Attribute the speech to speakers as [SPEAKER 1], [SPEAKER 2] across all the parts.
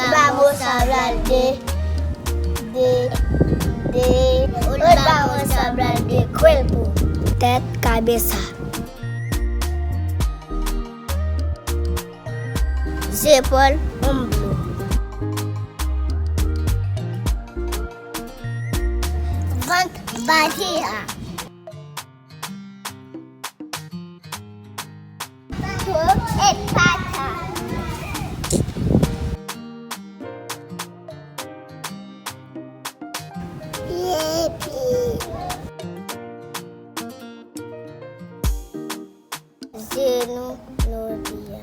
[SPEAKER 1] vamos a hablar hoy vamos a hablar de cuerpo, cabeza. Por hombro. Barriga. Pata. Seno no dia.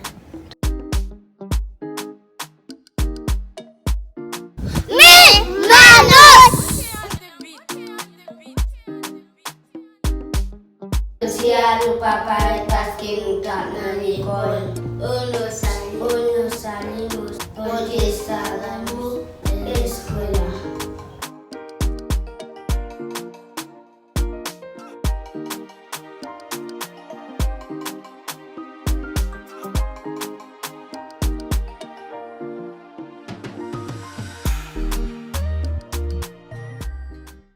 [SPEAKER 2] Si lupa paletas que nunca nadie con unos salimos porque estábamos en la escuela.